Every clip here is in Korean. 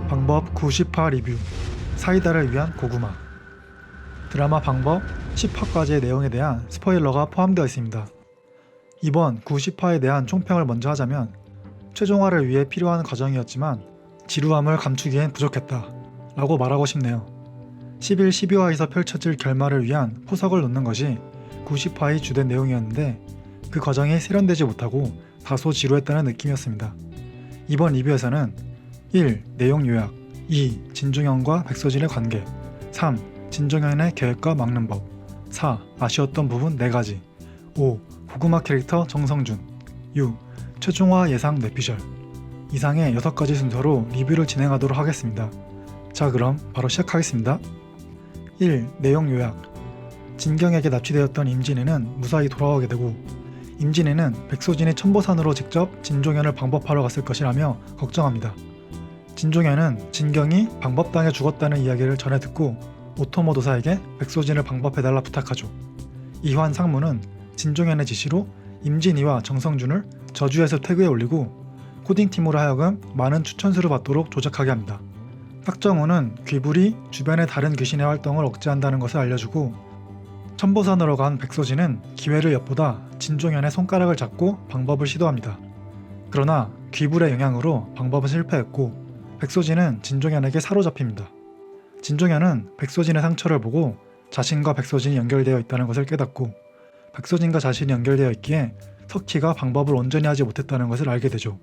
방법 90화 리뷰 사이다를 위한 고구마. 드라마 방법 10화까지의 내용에 대한 스포일러가 포함되어 있습니다. 이번 90화에 대한 총평을 먼저 하자면 최종화를 위해 필요한 과정이었지만 지루함을 감추기엔 부족했다 라고 말하고 싶네요. 11, 12화에서 펼쳐질 결말을 위한 포석을 놓는 것이 90화의 주된 내용이었는데 그 과정이 세련되지 못하고 다소 지루했다는 느낌이었습니다. 이번 리뷰에서는 1. 내용 요약 2. 진종현과 백서진의 관계 3. 진종현의 계획과 막는 법 4. 아쉬웠던 부분 4가지 5. 고구마 캐릭터 정성준 6. 최종화 예상 뇌피셜. 이상의 6가지 순서로 리뷰를 진행하도록 하겠습니다. 자, 그럼 바로 시작하겠습니다. 1. 내용 요약. 진경에게 납치되었던 임진왜는 무사히 돌아오게 되고 임진왜는 백소진이 천보산으로 직접 진종현을 방법하러 갔을 것이라며 걱정합니다. 진종현은 진경이 방법당해 죽었다는 이야기를 전해 듣고 오토모 도사에게 백소진을 방법해달라 부탁하죠. 이환 상무는 진종현의 지시로 임진희와 정성준을 저주에서 태그에 올리고 코딩팀으로 하여금 많은 추천수를 받도록 조작하게 합니다. 탁정우는 귀불이 주변의 다른 귀신의 활동을 억제한다는 것을 알려주고 천보산으로 간 백소진은 기회를 엿보다 진종현의 손가락을 잡고 방법을 시도합니다. 그러나 귀불의 영향으로 방법은 실패했고 백소진은 진종현에게 사로잡힙니다. 진종현은 백소진의 상처를 보고 자신과 백소진이 연결되어 있다는 것을 깨닫고 백소진과 자신이 연결되어 있기에 석희가 방법을 온전히 하지 못했다는 것을 알게 되죠.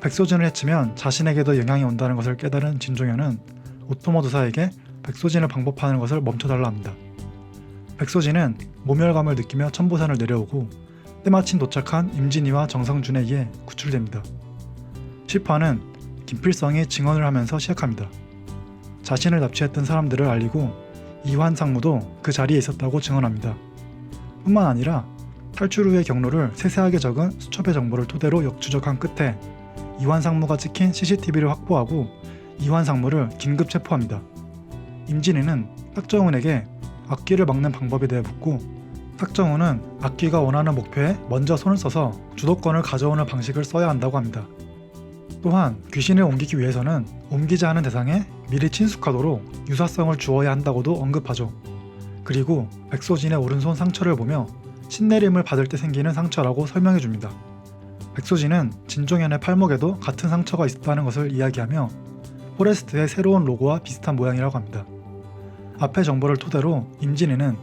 백소진을 해치면 자신에게도 영향이 온다는 것을 깨달은 진종현은 오토모 도사에게 백소진을 방법하는 것을 멈춰달라 합니다. 백소진은 모멸감을 느끼며 천보산을 내려오고 때마침 도착한 임진희와 정성준에 의해 구출됩니다. 10화는 김필성이 증언을 하면서 시작합니다. 자신을 납치했던 사람들을 알리고 이환 상무도 그 자리에 있었다고 증언합니다. 뿐만 아니라 탈출 후의 경로를 세세하게 적은 수첩의 정보를 토대로 역추적한 끝에 이환 상무가 찍힌 CCTV를 확보하고 이환 상무를 긴급 체포합니다. 임진희는 탁정훈에게 악귀를 막는 방법에 대해 묻고 탁정훈은 악귀가 원하는 목표에 먼저 손을 써서 주도권을 가져오는 방식을 써야 한다고 합니다. 또한 귀신을 옮기기 위해서는 옮기자 하는 대상에 미리 친숙하도록 유사성을 주어야 한다고도 언급하죠. 그리고 백소진의 오른손 상처를 보며 신내림을 받을 때 생기는 상처라고 설명해줍니다. 백소진은 진종현의 팔목에도 같은 상처가 있었다는 것을 이야기하며 포레스트의 새로운 로고와 비슷한 모양이라고 합니다. 앞의 정보를 토대로 임진희는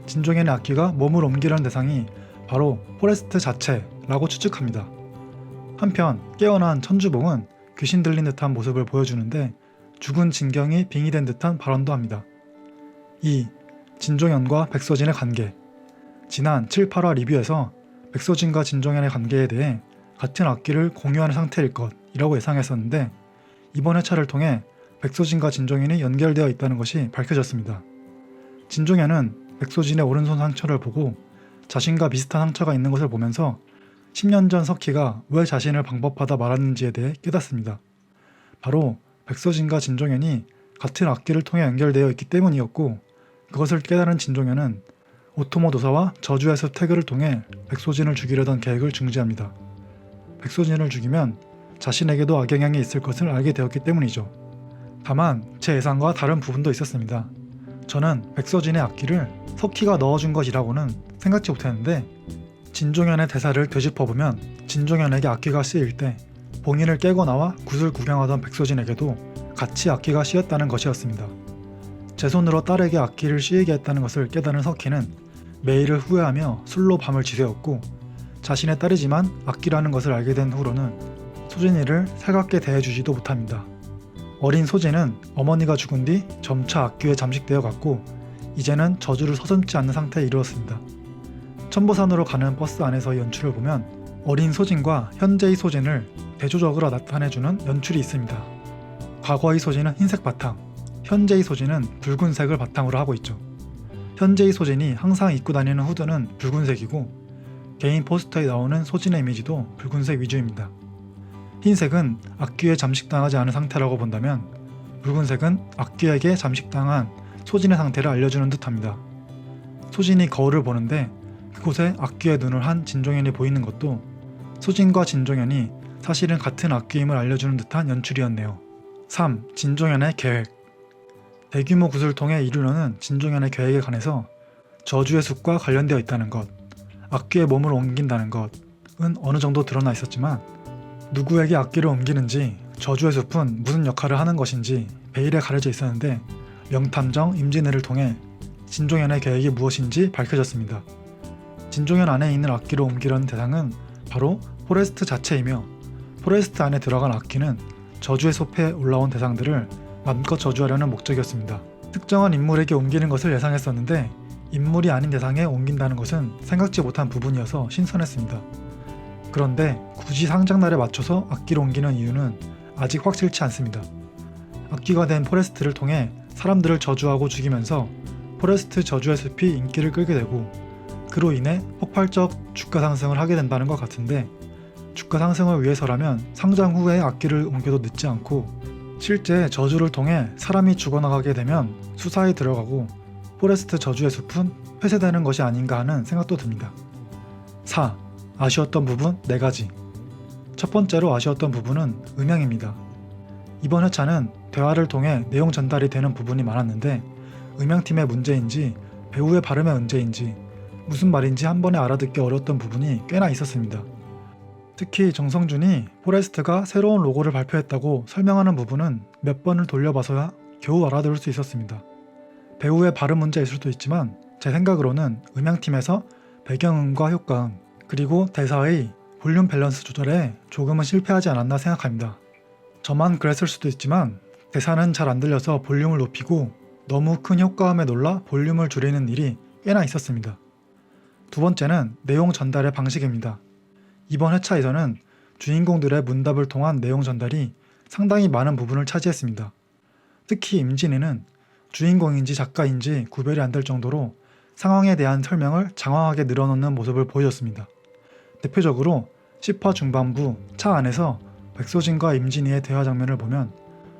진종현의 악귀가 몸을 옮기려는 대상이 바로 포레스트 자체라고 추측합니다. 한편 깨어난 천주봉은 귀신 들린 듯한 모습을 보여주는데 죽은 진경이 빙의된 듯한 발언도 합니다. 2. 진종현과 백서진의 관계. 지난 7, 8화 리뷰에서 백서진과 진종현의 관계에 대해 같은 악기를 공유하는 상태일 것이라고 예상했었는데 이번 회차를 통해 백서진과 진종현이 연결되어 있다는 것이 밝혀졌습니다. 진종현은 백서진의 오른손 상처를 보고 자신과 비슷한 상처가 있는 것을 보면서 10년 전 석희가 왜 자신을 방법하다 말았는지에 대해 깨닫습니다. 바로 백서진과 진종현이 같은 악기를 통해 연결되어 있기 때문이었고 그것을 깨달은 진종현은 오토모 도사와 저주의 태그를 통해 백소진을 죽이려던 계획을 중지합니다. 백소진을 죽이면 자신에게도 악영향이 있을 것을 알게 되었기 때문이죠. 다만 제 예상과 다른 부분도 있었습니다. 저는 백서진의 악기를 석희가 넣어준 것이라고는 생각지 못했는데 진종현의 대사를 되짚어보면 진종현에게 악기가 쓰일 때 봉인을 깨고 나와 굿을 구경하던 백서진에게도 같이 악기가 씌었다는 것이었습니다. 제 손으로 딸에게 악기를 씌이게 했다는 것을 깨달은 석희는 매일을 후회하며 술로 밤을 지새웠고 자신의 딸이지만 악기라는 것을 알게 된 후로는 소진이를 살갑게 대해주지도 못합니다. 어린 소진은 어머니가 죽은 뒤 점차 악귀에 잠식되어 갔고 이제는 저주를 서슴지 않는 상태에 이르렀습니다. 천보산으로 가는 버스 안에서 연출을 보면 어린 소진과 현재의 소진을 대조적으로 나타내주는 연출이 있습니다. 과거의 소진은 흰색 바탕, 현재의 소진은 붉은색을 바탕으로 하고 있죠. 현재의 소진이 항상 입고 다니는 후드는 붉은색이고 개인 포스터에 나오는 소진의 이미지도 붉은색 위주입니다. 흰색은 악귀에 잠식당하지 않은 상태라고 본다면 붉은색은 악귀에게 잠식당한 소진의 상태를 알려주는 듯합니다. 소진이 거울을 보는데 그곳에 악귀의 눈을 한 진종현이 보이는 것도 소진과 진종현이 사실은 같은 악귀임을 알려주는 듯한 연출이었네요. 3. 진종현의 계획. 대규모 구슬을 통해 이루려는 진종현의 계획에 관해서 저주의 숲과 관련되어 있다는 것, 악귀의 몸을 옮긴다는 것은 어느 정도 드러나 있었지만 누구에게 악귀를 옮기는지, 저주의 숲은 무슨 역할을 하는 것인지 베일에 가려져 있었는데 명탐정 임진왜를 통해 진종현의 계획이 무엇인지 밝혀졌습니다. 진종현 안에 있는 악귀를 옮기려는 대상은 바로 포레스트 자체이며 포레스트 안에 들어간 악귀는 저주의 숲에 올라온 대상들을 마음껏 저주하려는 목적이었습니다. 특정한 인물에게 옮기는 것을 예상했었는데 인물이 아닌 대상에 옮긴다는 것은 생각지 못한 부분이어서 신선했습니다. 그런데 굳이 상장날에 맞춰서 악귀를 옮기는 이유는 아직 확실치 않습니다. 악귀가 된 포레스트를 통해 사람들을 저주하고 죽이면서 포레스트 저주의 숲이 인기를 끌게 되고 그로 인해 폭발적 주가 상승을 하게 된다는 것 같은데 주가 상승을 위해서라면 상장 후에 악귀를 옮겨도 늦지 않고 실제 저주를 통해 사람이 죽어나가게 되면 수사에 들어가고 포레스트 저주의 숲은 폐쇄되는 것이 아닌가 하는 생각도 듭니다. 4. 아쉬웠던 부분 4가지. 첫 번째로 아쉬웠던 부분은 음향입니다. 이번 회차는 대화를 통해 내용 전달이 되는 부분이 많았는데 음향팀의 문제인지 배우의 발음의 문제인지 무슨 말인지 한 번에 알아듣기 어려웠던 부분이 꽤나 있었습니다. 특히 정성준이 포레스트가 새로운 로고를 발표했다고 설명하는 부분은 몇 번을 돌려봐서야 겨우 알아들을 수 있었습니다. 배우의 발음 문제일 수도 있지만 제 생각으로는 음향팀에서 배경음과 효과음 그리고 대사의 볼륨 밸런스 조절에 조금은 실패하지 않았나 생각합니다. 저만 그랬을 수도 있지만 대사는 잘 안 들려서 볼륨을 높이고 너무 큰 효과음에 놀라 볼륨을 줄이는 일이 꽤나 있었습니다. 두 번째는 내용 전달의 방식입니다. 이번 회차에서는 주인공들의 문답을 통한 내용 전달이 상당히 많은 부분을 차지했습니다. 특히 임진희는 주인공인지 작가인지 구별이 안 될 정도로 상황에 대한 설명을 장황하게 늘어놓는 모습을 보여줬습니다. 대표적으로 10화 중반부 차 안에서 백소진과 임진희의 대화 장면을 보면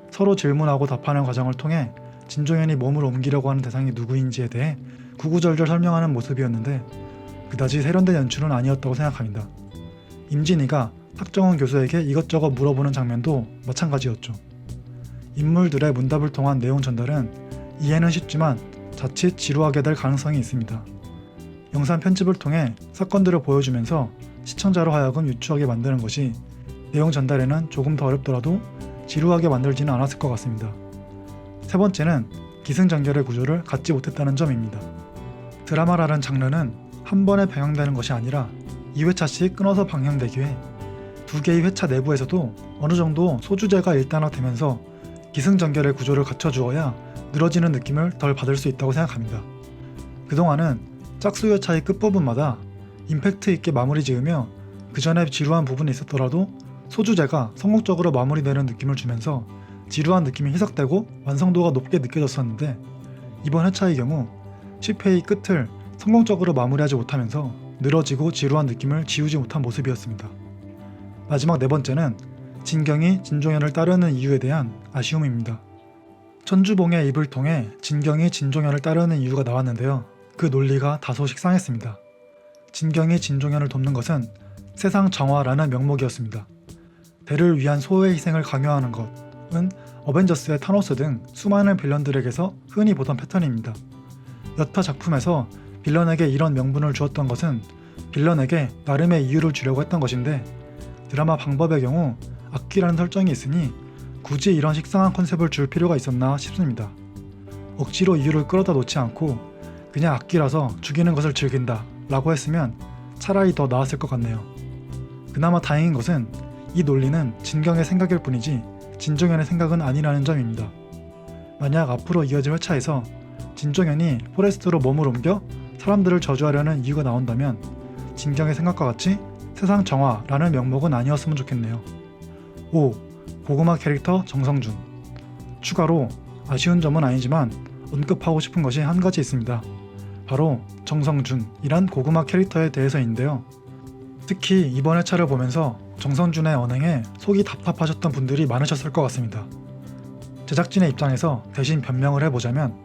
서로 질문하고 답하는 과정을 통해 진종현이 몸을 옮기려고 하는 대상이 누구인지에 대해 구구절절 설명하는 모습이었는데 그다지 세련된 연출은 아니었다고 생각합니다. 임진희가 탁정훈 교수에게 이것저것 물어보는 장면도 마찬가지였죠. 인물들의 문답을 통한 내용 전달은 이해는 쉽지만 자칫 지루하게 될 가능성이 있습니다. 영상 편집을 통해 사건들을 보여주면서 시청자로 하여금 유추하게 만드는 것이 내용 전달에는 조금 더 어렵더라도 지루하게 만들지는 않았을 것 같습니다. 세 번째는 기승전결의 구조를 갖지 못했다는 점입니다. 드라마라는 장르는 한 번에 방영되는 것이 아니라 2회차씩 끊어서 방영되기에 두 개의 회차 내부에서도 어느 정도 소주제가 일단화되면서 기승전결의 구조를 갖춰주어야 늘어지는 느낌을 덜 받을 수 있다고 생각합니다. 그동안은 짝수 회차의 끝부분마다 임팩트 있게 마무리 지으며 그 전에 지루한 부분이 있었더라도 소주제가 성공적으로 마무리되는 느낌을 주면서 지루한 느낌이 희석되고 완성도가 높게 느껴졌었는데 이번 회차의 경우 10회의 끝을 성공적으로 마무리하지 못하면서 늘어지고 지루한 느낌을 지우지 못한 모습이었습니다. 마지막 네 번째는 진경이 진종현을 따르는 이유에 대한 아쉬움입니다. 천주봉의 입을 통해 진경이 진종현을 따르는 이유가 나왔는데요. 그 논리가 다소 식상했습니다. 진경이 진종현을 돕는 것은 세상 정화라는 명목이었습니다. 대를 위한 소의 희생을 강요하는 것은 어벤져스의 타노스 등 수많은 빌런들에게서 흔히 보던 패턴입니다. 여타 작품에서 빌런에게 이런 명분을 주었던 것은 빌런에게 나름의 이유를 주려고 했던 것인데 드라마 방법의 경우 악귀라는 설정이 있으니 굳이 이런 식상한 컨셉을 줄 필요가 있었나 싶습니다. 억지로 이유를 끌어다 놓지 않고 그냥 악귀라서 죽이는 것을 즐긴다 라고 했으면 차라리 더 나았을 것 같네요. 그나마 다행인 것은 이 논리는 진경의 생각일 뿐이지 진종현의 생각은 아니라는 점입니다. 만약 앞으로 이어질 회차에서 진종현이 포레스트로 몸을 옮겨 사람들을 저주하려는 이유가 나온다면 진경의 생각과 같이 세상 정화라는 명목은 아니었으면 좋겠네요. 5. 고구마 캐릭터 정성준. 추가로 아쉬운 점은 아니지만 언급하고 싶은 것이 한 가지 있습니다. 바로 정성준이란 고구마 캐릭터에 대해서인데요. 특히 이번 회차를 보면서 정성준의 언행에 속이 답답하셨던 분들이 많으셨을 것 같습니다. 제작진의 입장에서 대신 변명을 해보자면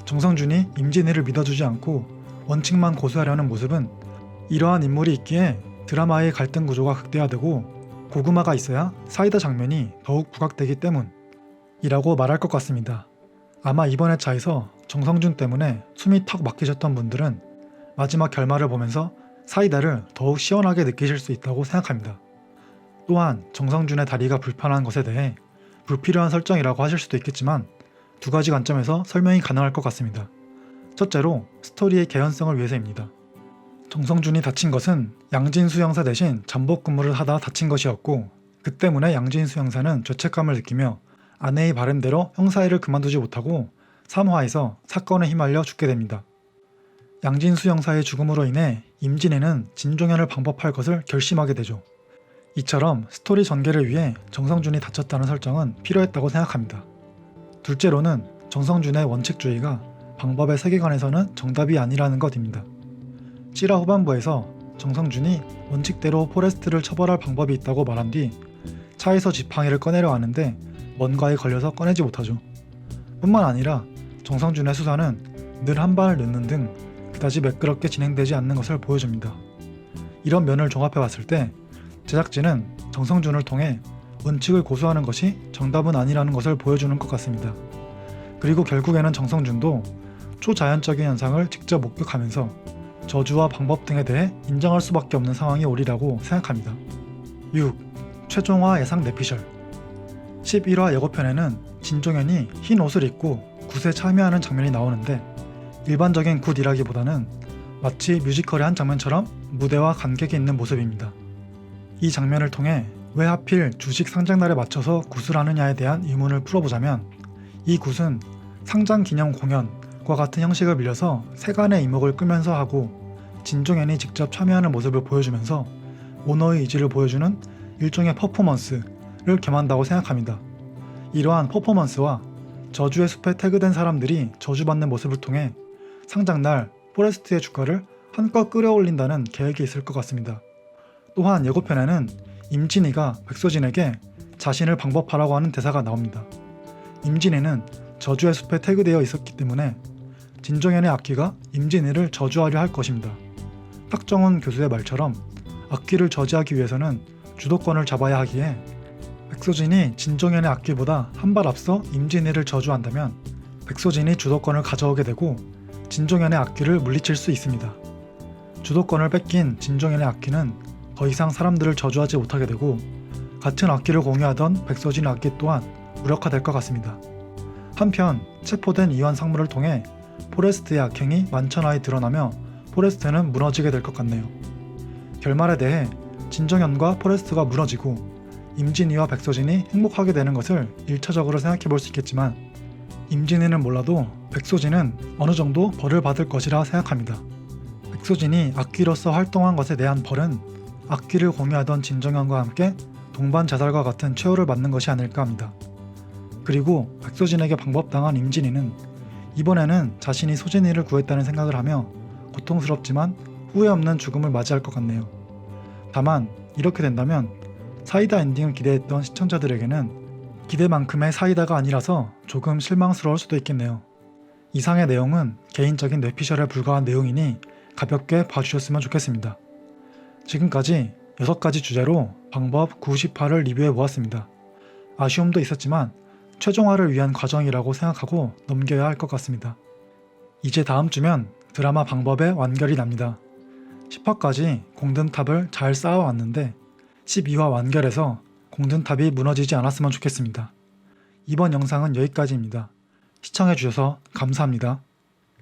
정성준이 임진희를 믿어주지 않고 원칙만 고수하려는 모습은 이러한 인물이 있기에 드라마의 갈등 구조가 극대화되고 고구마가 있어야 사이다 장면이 더욱 부각되기 때문, 이라고 말할 것 같습니다. 아마 이번 회차에서 정성준 때문에 숨이 턱 막히셨던 분들은 마지막 결말을 보면서 사이다를 더욱 시원하게 느끼실 수 있다고 생각합니다. 또한 정성준의 다리가 불편한 것에 대해 불필요한 설정이라고 하실 수도 있겠지만 두 가지 관점에서 설명이 가능할 것 같습니다. 첫째로 스토리의 개연성을 위해서입니다. 정성준이 다친 것은 양진수 형사 대신 잠복 근무를 하다 다친 것이었고 그 때문에 양진수 형사는 죄책감을 느끼며 아내의 바람대로 형사 일을 그만두지 못하고 3화에서 사건에 휘말려 죽게 됩니다. 양진수 형사의 죽음으로 인해 임진왜는 진종현을 방법할 것을 결심하게 되죠. 이처럼 스토리 전개를 위해 정성준이 다쳤다는 설정은 필요했다고 생각합니다. 둘째로는 정성준의 원칙주의가 방법의 세계관에서는 정답이 아니라는 것입니다. 7화 후반부에서 정성준이 원칙대로 포레스트를 처벌할 방법이 있다고 말한 뒤 차에서 지팡이를 꺼내려 하는데 뭔가에 걸려서 꺼내지 못하죠. 뿐만 아니라 정성준의 수사는 늘 한 발을 늦는 등 그다지 매끄럽게 진행되지 않는 것을 보여줍니다. 이런 면을 종합해 봤을 때 제작진은 정성준을 통해 원칙을 고수하는 것이 정답은 아니라는 것을 보여주는 것 같습니다. 그리고 결국에는 정성준도 초자연적인 현상을 직접 목격하면서 저주와 방법 등에 대해 인정할 수밖에 없는 상황이 오리라고 생각합니다. 6. 최종화 예상 내피셜 11화 예고편에는 진종현이 흰 옷을 입고 굿에 참여하는 장면이 나오는데 일반적인 굿이라기보다는 마치 뮤지컬의 한 장면처럼 무대와 관객이 있는 모습입니다. 이 장면을 통해 왜 하필 주식 상장날에 맞춰서 굿을 하느냐에 대한 의문을 풀어보자면 이 굿은 상장 기념 공연과 같은 형식을 빌려서 세간의 이목을 끄면서 하고 진종현이 직접 참여하는 모습을 보여주면서 오너의 의지를 보여주는 일종의 퍼포먼스를 겸한다고 생각합니다. 이러한 퍼포먼스와 저주의 숲에 태그된 사람들이 저주받는 모습을 통해 상장날 포레스트의 주가를 한껏 끌어올린다는 계획이 있을 것 같습니다. 또한 예고편에는 임진희가 백서진에게 자신을 방법하라고 하는 대사가 나옵니다. 임진희는 저주의 숲에 태그되어 있었기 때문에 진종현의 악귀가 임진희를 저주하려 할 것입니다. 탁정훈 교수의 말처럼 악귀를 저지하기 위해서는 주도권을 잡아야 하기에 백서진이 진종현의 악귀보다 한 발 앞서 임진희를 저주한다면 백서진이 주도권을 가져오게 되고 진종현의 악귀를 물리칠 수 있습니다. 주도권을 뺏긴 진종현의 악귀는 더 이상 사람들을 저주하지 못하게 되고 같은 악귀를 공유하던 백서진 악귀 또한 무력화될 것 같습니다. 한편 체포된 이완 상무를 통해 포레스트의 악행이 만천하에 드러나며 포레스트는 무너지게 될 것 같네요. 결말에 대해 진종현과 포레스트가 무너지고 임진희와 백서진이 행복하게 되는 것을 1차적으로 생각해 볼 수 있겠지만 임진희는 몰라도 백서진은 어느 정도 벌을 받을 것이라 생각합니다. 백서진이 악귀로서 활동한 것에 대한 벌은 악귀를 공유하던 진종현과 함께 동반 자살과 같은 최후를 맞는 것이 아닐까 합니다. 그리고 백서진에게 방법당한 임진희는 이번에는 자신이 소진이를 구했다는 생각을 하며 고통스럽지만 후회 없는 죽음을 맞이할 것 같네요. 다만 이렇게 된다면 사이다 엔딩을 기대했던 시청자들에게는 기대만큼의 사이다가 아니라서 조금 실망스러울 수도 있겠네요. 이상의 내용은 개인적인 뇌피셜에 불과한 내용이니 가볍게 봐주셨으면 좋겠습니다. 지금까지 6가지 주제로 방법 98을 리뷰해 보았습니다. 아쉬움도 있었지만 최종화를 위한 과정이라고 생각하고 넘겨야 할 것 같습니다. 이제 다음 주면 드라마 방법의 완결이 납니다. 10화까지 공든탑을 잘 쌓아왔는데 12화 완결에서 공든탑이 무너지지 않았으면 좋겠습니다. 이번 영상은 여기까지입니다. 시청해주셔서 감사합니다.